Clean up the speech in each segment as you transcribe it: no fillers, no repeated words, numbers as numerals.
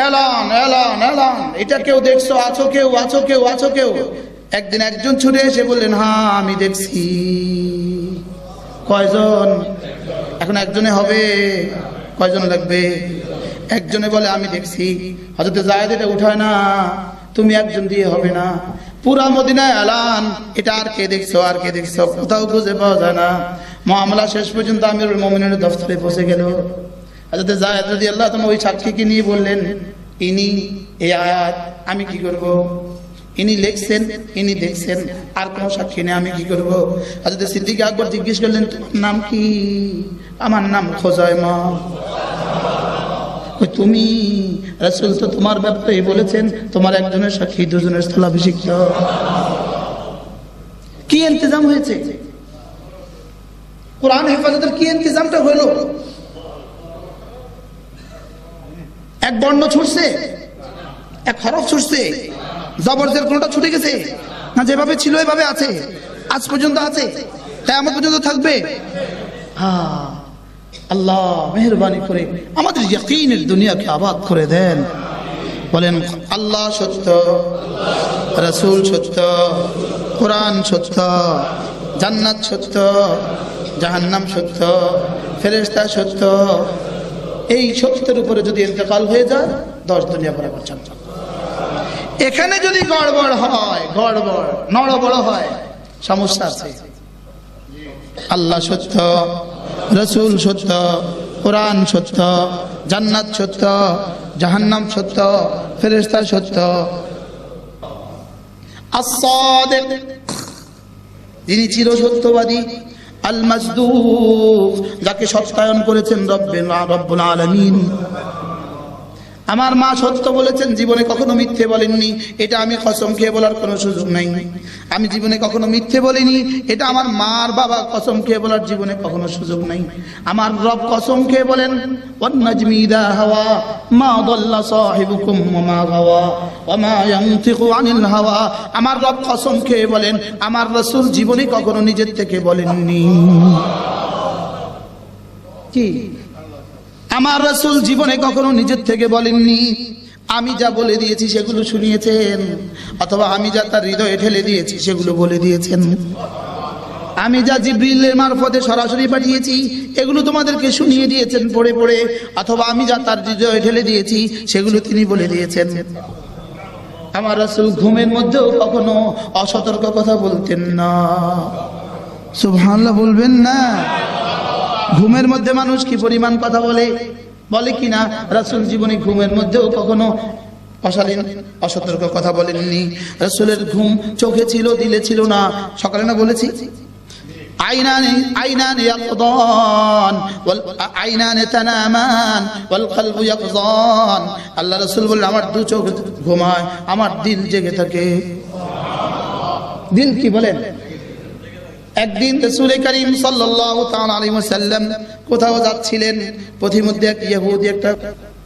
এলান এলান এলান, এটা কেউ দেখছো? আছো কেউ? আছো কেউ? আছো কেউ? একদিন একজন ছুটে এসে বললেন, হ্যাঁ আমি দেখছি। কয়জন? এখন একজনে হবে? কয়জন লাগবে? একজনে বলে আমি দেখছি। হযরত যায়েদ এটা উঠায় না, তুমি একজন দিয়ে হবে না, পুরা মদিনায় এলান, এটা আর কে দেখছো? আর কে দেখছো? কোথাও খুঁজে পাওয়া যায় না। মামলা শেষ পর্যন্ত আমিরুল মুমিনিনের দফতরে পৌঁছে গেল। হযরত যায়েদ রাদিয়াল্লাহু তাআলা ওই সাক্ষীকে নিয়ে বললেন, ইনি এই আয়াত, আমি কি করব? ইনি লিখছেন, ইনি দেখছেন, আর কোন সাক্ষী নেই, আমি কি করব? হযরত সিদ্দিক আকবর জিজ্ঞেস করলেন, তোমার নাম কি? আমার নাম খুজাইমা। তুমি? রাসূল তো তোমার ব্যাপারে বলেছেন তোমার একজনের সাক্ষী দুজনের স্থলাভিষিক্ত। কি ইন্তজাম হয়েছে? কোরআন হেফাজতের কি ইন্তজামটা হলো? এক বর্ণ ছুটছে, এক হরফ ছুটছে, জবরজের কোনটা ছুটে গেছে না? যেভাবে ছিল এভাবে আছে, আজ পর্যন্ত আছে, কিয়ামত পর্যন্ত থাকবে। হ্যাঁ, আল্লাহ মেহেরবানি করে আমাদের ইয়াকিনের দুনিয়াকে আবাদ করে দেন। বলেন, আল্লাহ সত্য, রাসূল সত্য, কোরআন সত্য, জান্নাত সত্য, জাহান্নাম সত্য, ফেরেশতা সত্য। এই সত্যের উপরে যদি ইন্তেকাল হয়ে যায়, 10 দুনিয়া বরাবর চলবে। এখানে যদি গড়বড় হয়, গড়বড় নড়বড় হয়, সমস্যা আছে। আল্লাহ সত্য, রাসূল সত্য, কোরআন সত্য, জান্নাত সত্য, জাহান্নাম সত্য, ফেরেশতা সত্য। আস-সাদিক, যিনি চিরসত্যবাদী, আল মাসদুক, যাকে সত্যায়ন করেছেন রব্বুল আলামিন। আমার মা সত্য বলেছেন, জীবনে কখনো মিথ্যে বলেননি, এটা আমি কসম খেয়ে বলার কোনো সুযোগ নাই। আমি জীবনে কখনো মিথ্যে বলিনি, এটা আমার মার বাবা কসম খেয়ে বলার জীবনে কখনো সুযোগ নাই। আমার রব কসম খেয়ে বলেন, ওয়ান নাজমি ইযা হাওয়া মা দাল্লা সাহিবুকুম ওয়া মা গাওয়া ওয়া মা ইয়ানতিকু আনিল হাওয়া। আমার রব কসম খেয়ে বলেন, আমার রাসূল জীবনে কখনো নিজের থেকে বলেননি। কি? আমার রাসূল জীবনে কখনো নিজের থেকে বলেননি। আমি যা বলে দিয়েছি সেগুলো শুনিয়েছেন, অথবা আমি যা তার হৃদয়ে ঠেলে দিয়েছি সেগুলো বলে দিয়েছেন। আমি যা জিবরিলের মারফতে সরাসরি পাঠিয়েছি এগুলো তোমাদেরকে শুনিয়ে দিয়েছেন পড়ে পড়ে, অথবা আমি যা তার হৃদয়ে ঠেলে দিয়েছি সেগুলো তিনি বলে দিয়েছেন। আমার রাসূল ঘুমের মধ্যেও কখনো অসতর্ক কথা বলতেন না। সুবহানাল্লাহ বলবেন না? ঘুমের মধ্যে মানুষ কি পরিমাণ কথা বলে, বলে কিনা? রাসূল জীবনে ঘুমের মধ্যেও কখনো অশালীন অসতর্ক কথা বলেননি। রাসূলের ঘুম চোখে ছিল, দিলে ছিল না। সকালে না বলেছি, আইনানি আইনানি ইয়াকযান ওয়াল আইনানি তানামান ওয়াল কলবু ইয়াকযান। আল্লাহ রাসূল বললেন, আমার দু চোখ ঘুমায়, আমার দিল জেগে থাকে। দিল কি বলেন? একদিন রাসূল করিম সাল্লাল্লাহু তাআলা আলাইহি ওয়াসাল্লাম কোথাও যাচ্ছিলেন, পথিমধ্যে এক ইহুদি একটা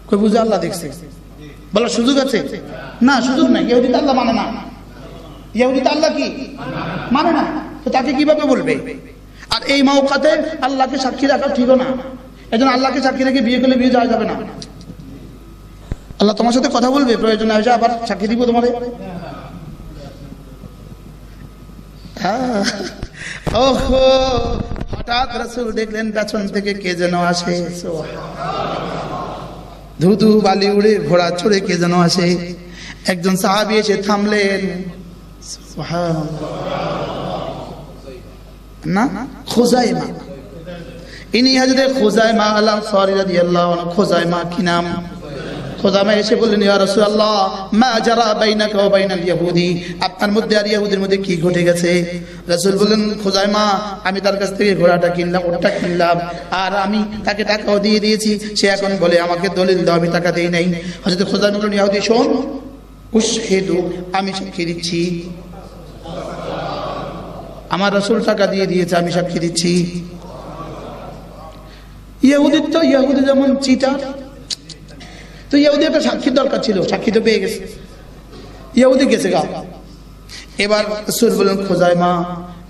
কই বুঝে আল্লাহ দেখছে, বলার সুযোগ আছে? না, সুযোগ নাই। ইহুদি তো আল্লাহ মানে না, ইহুদি তো আল্লাহ কি মানে না, তো তাকে কিভাবে বলবে? আর এই মওকাতে আল্লাহকে সাক্ষী রাখা ঠিক না। এজন্য আল্লাহকে সাক্ষী রেখে বিয়ে করলে বিয়ে যাওয়া যাবে না। আল্লাহ তোমার সাথে কথা বলবে, প্রয়োজন হয় আবার সাক্ষী দিব তোমারে। ওহো, হঠাৎ রাসূল দেখলেন পেছন থেকে কে যেন আসে। ধুধু বালি উড়ে ঘোড়া চড়ে কে যেন আসে। একজন সাহাবী এসে থামলেন। না, খুজাইমা, ইনি হযরত খুজাইমা আল-আনসারী রাদিয়াল্লাহু আনহু। খুজাইমা কি নাম? খুজাইমা এসে বললেন, ইয়া রাসূলুল্লাহ, মা জারা বাইনাকা ওয়া বাইনাল ইহুদি, আপনার মধ্যে আর ইহুদির মধ্যে কি ঘটে গেছে? রাসূল বললেন, খুজাইমা, আমি তার কাছ থেকে ঘোড়াটা কিনলাম, ওটা কিনলাম, আর আমি তাকে টাকাও দিয়ে দিয়েছি। সে এখন বলে আমাকে দলিল দাও, আমি টাকা দেই নাই। হযরত খুজাইমা বললেন, ইহুদি শোন, উশহিদু, আমি সাক্ষী দিচ্ছি, আমার রাসূল টাকা দিয়ে দিয়েছে, আমি সাক্ষী দিচ্ছি। ইহুদি যেমন চিটার, তো ইহুদি একটা সাক্ষীর দরকার ছিল, সাক্ষী তো পেয়ে গেছে, ইহুদি গেছে গা। এবার রাসূল বললেন, খুজাইমা,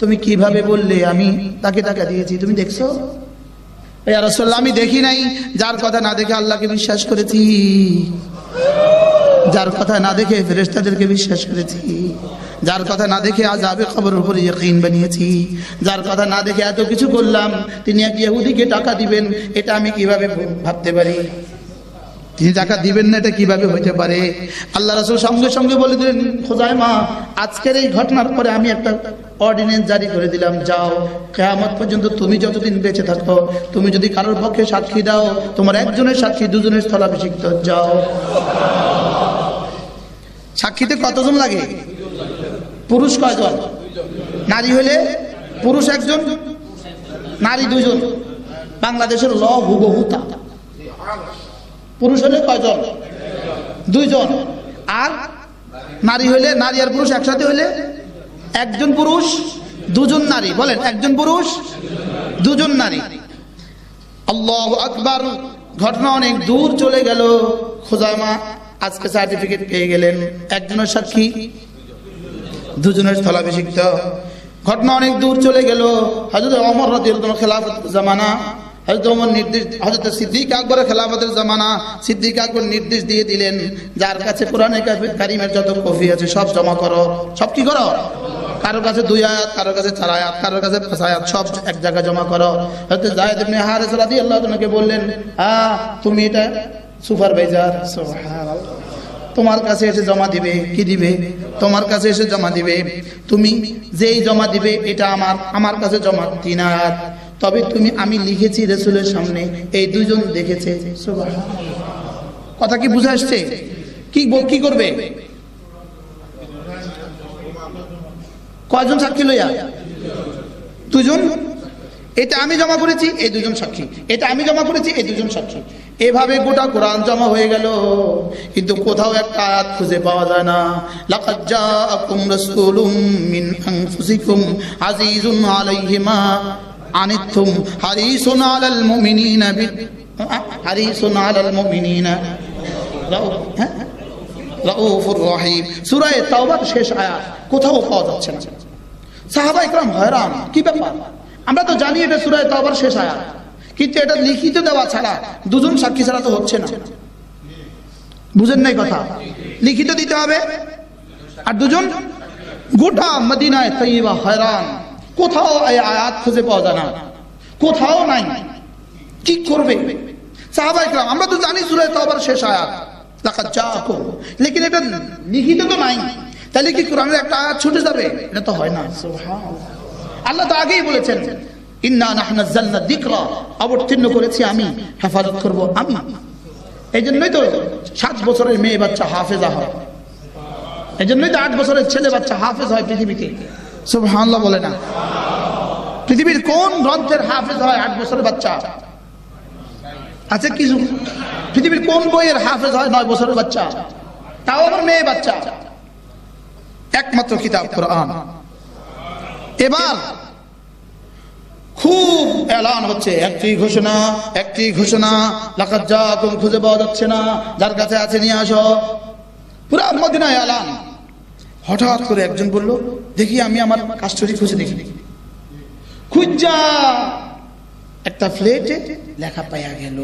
তুমি কিভাবে বললে আমি তাকে টাকা দিয়েছি? তুমি দেখছো? ইয়া রাসূলুল্লাহ, আমি দেখি নাই, যার কথা না দেখে আল্লাহকে বিশ্বাস করেছি। যার কথা না দেখে ফেরেশতাদেরকে বিশ্বাস করেছি, যার কথা না দেখে আযাবে কবরের উপর ইয়াকিন বানিয়েছি, যার কথা না দেখে এত কিছু করলাম, তিনি এক ইহুদিকে টাকা দিবেন এটা আমি কিভাবে ভাবতে পারি? তিনি টাকা দিবেন না এটা কিভাবে হতে পারে? আল্লাহ রাসূল সঙ্গে সঙ্গে বলে দিলেন, খুজাইমা আজকের এই ঘটনার পরে আমি একটা অর্ডিন্যান্স জারি করে দিলাম, যাও কিয়ামত পর্যন্ত তুমি যতদিন বেঁচে থাকো, তুমি যদি কারোর পক্ষে সাক্ষী দাও, তোমার একজনের সাক্ষী দুজনের স্থলাভিষিক্ত। যাও। সাক্ষীতে কতজন লাগে? পুরুষ কয়জন? নারী হলে পুরুষ একজন, নারী দুজন। বাংলাদেশের ল হুবহু তা। পুরুষ হলে কয়জন? দুইজন। আর নারী হলে, নারী আর পুরুষ একসাথে হলে একজন পুরুষ দুজন নারী। বলেন, একজন পুরুষ দুজন নারী। আল্লাহু আকবার। ঘটনা অনেক দূর চলে গেল। খুজাইমা আজকে সার্টিফিকেট পেয়ে গেলেন, একজনের সাক্ষী দুজনের স্থলাভিষিক্ত। ঘটনা অনেক দূর চলে গেল। হযরত ওমর রাদিয়াল্লাহু আনহু খেলাফতের জামানা, হযরত ওমর নির্দেশ, হযরত সিদ্দিক আকবরের খেলাফতের জামানা, সিদ্দিক আকবর নির্দেশ দিয়ে দিলেন, যার কাছে কোরআনে কারীমের যত কপি আছে সব জমা করো। সব কি করো? কারো কাছে 2 আয়াত, কারো কাছে 4 আয়াত, কারো কাছে 5 আয়াত, সব এক জায়গায় জমা করো। হযরত যায়েদ ইবনে হারিস রাদিয়াল্লাহু আনহুকে বললেন, তুমি এটা সুপারভাইজার, সুবহানাল্লাহ, তোমার কাছে এসে জমা দিবে। কি দিবে? তোমার কাছে এসে জমা দিবে। তুমি যেই জমা দিবে এটা আমার কাছে জমা 3 আয়াত। তবে তুমি, আমি লিখেছি রাসূলের সামনে, এই দুজন দেখেছে। সুবহানাল্লাহ। কথা কি বুঝে আসছে? কি করবে? কয়জন সাক্ষী লইয়া? দুজন। এটা আমি জমা করেছি, এই দুজন সাক্ষী। এটা আমি জমা করেছি, এই দুজন সাক্ষী। এভাবে গোটা কোরআন জমা হয়ে গেল, কিন্তু কোথাও একটা আয়াত খুঁজে পাওয়া যায় না। লাকাদ জাআকুম রাসূলুম মিন আনফুসিকুম আজিজুন আলাইহি মা আনিতুম হারিসুন আলাল মুমিনিনা হারিসুন আলাল মুমিনিনা রাউফুর রহিম। সূরা তাওবার শেষ আয়াত কোথাও পাওয়া যাচ্ছে না। সাহাবায়ে কেরাম হয়রান, কি ব্যাপার? আমরা তো জানি এটা সূরা তাওবার শেষ আয়াত, কিন্তু এটা লিখিত দেওয়া ছাড়া, দুজন সাক্ষী ছাড়া তো হচ্ছে না। বুঝেন নাই কথা? লিখিত দিতে হবে, আর দুজন। গোটা মদিনায় তৈয়বা হয়রান, কোথাও এই আয়াত খুঁজে পাওয়া যায় না, কোথাও নাই। কি করবে সাহাবায়ে কেরাম? আমরা তো জানি সূরা তাওবার শেষ আয়াত লাকাদ জাআকুম, লেকিন এটা লিখিত তো নাই। তাহলে কি কোরআনের একটা আয়াত ছুটে যাবে? এটা তো হয় না। সুবহানাল্লাহ। আল্লাহ তো আগেই বলেছেন, ইন্না নাহনু নাযালনা যিকরা, অবতীর্ণ করেছি আমি, হেফাজত করব আমি। এই জন্যই তো 7 বছরের মেয়ে বাচ্চা হাফেজা হয়, এই জন্যই তো 8 বছরের ছেলে বাচ্চা হাফেজ হয় পৃথিবীতে। সুবহানাল্লাহ বলে না? পৃথিবীর কোন গ্রন্থের হাফেজ হয় 8 বছরের বাচ্চা? আছে কিছু? পৃথিবীর কোন বইয়ের হাফেজ হয় 9 বছরের বাচ্চা? তাও আবার মেয়ে বাচ্চা। একমাত্র কিতাব কোরআন। এবার খুব এলান হচ্ছে, একটি ঘোষণা, লাকাদ জাআকুম খুঁজে পাওয়া যাচ্ছে না, যার কাছে আছে নিয়ে আসো। পুরা মদিনায় এলান। হঠাৎ করে একজন বলল, দেখি আমি আমার কাস্টডি খুঁজে দেখি। খুঁজা একটা প্লেটে লেখা পাইয়া গেল।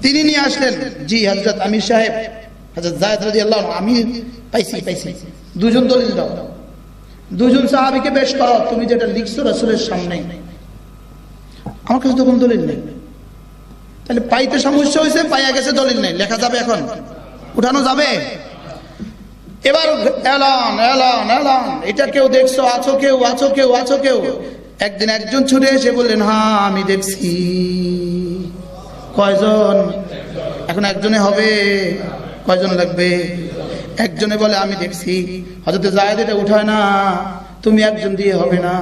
তিনি নিয়ে আসলেন, জি হযরত আমির সাহেব, হযরত যায়েদ রাদিয়াল্লাহু আনহু, আমি পাইছি। দুজন দলিল দাও, দুজন সাহাবীকে পেশ করো, তুমি যেটা লিখছো রাসূলের সামনে। আমার কাছে তো কোনো দলিল নেই। তাহলে পাইতে সমস্যা হয়েছে, পাইয়া গেছে, দলিল নেই, লেখা যাবে এখন? উঠানো যাবে? এবার এলান, এটা কেউ দেখছো? আছো কেউ? একদিন একজন ছুটে এসে বললেন, হ্যাঁ আমি দেখছি। কয়জন? এখন একজনে হবে, কয়জন লাগবে? একজনে বলে আমি দেখছি। হযরত যায়েদ এটা উঠায় না, তুমি একজন দিয়ে হবে না।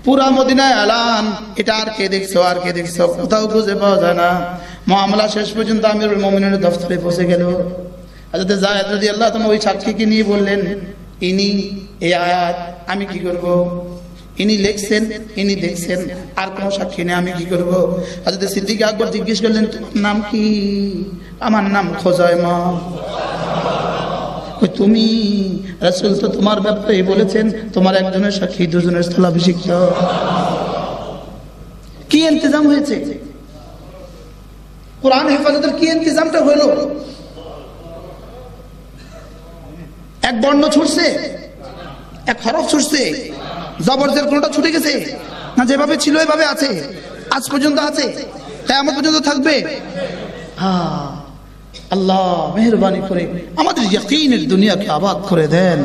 পুরা মদিনায় এলান, এটা আর কে দেখছো, কোথাও খুঁজে পাওয়া যায় না। মামলা শেষ পর্যন্ত আমিরুল মুমিনিনের দফতরে পৌঁছে গেল। হযরত যায়েদ রাদিয়াল্লাহু আনহু ওই সাক্ষীকে নিয়ে বললেন, ইনি এই আয়াত, আমি কি করব? ইনি লিখছেন, ইনি দেখছেন, আর কোন সাক্ষী নেই, আমি কি করব? হযরত সিদ্দিক আকবর জিজ্ঞেস করলেন, তোমার নাম কি? আমার নাম খুজাইমা। তুমি? রাসূল তো তোমার ব্যাপারে বলেছেন, তোমার একজনের সাক্ষী দুজনের স্থলাভিষিক্ত। কি ইন্তজাম হয়েছে? কোরআন হেফাজতের কি ইন্তজামটা হলো? এক বর্ণ ছুটছে, এক হরফ ছুটছে, জবরজের কোনটা ছুটে গেছে না? যেভাবে ছিল এভাবে আছে, আজ পর্যন্ত আছে, কিয়ামত পর্যন্ত থাকবে। হ্যাঁ, আল্লাহ মেহেরবানি করে আমাদের ইয়াকিনের দুনিয়াকে আবাদ করে দেন।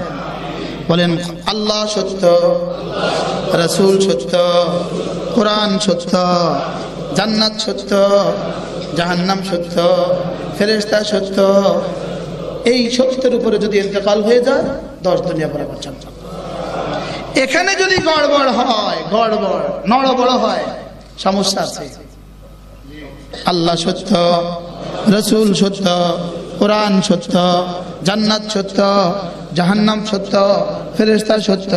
বলেন আল্লাহ সত্য, রাসূল সত্য, কোরআন সত্য, জান্নাত সত্য, জাহান্নাম সত্য, ফেরেশতা সত্য। এই সত্যের উপরে যদি ইন্তেকাল হয়ে যায় 10 দুনিয়া বরাবর চলবে। এখানে যদি গড়বড় হয়, গড়বড় নড়বড় হয়, সমস্যা আছে। আল্লাহ সত্য, রাসূল সত্য, কোরআন সত্য, জান্নাত সত্য, জাহান্নাম সত্য, ফেরেশতা সত্য,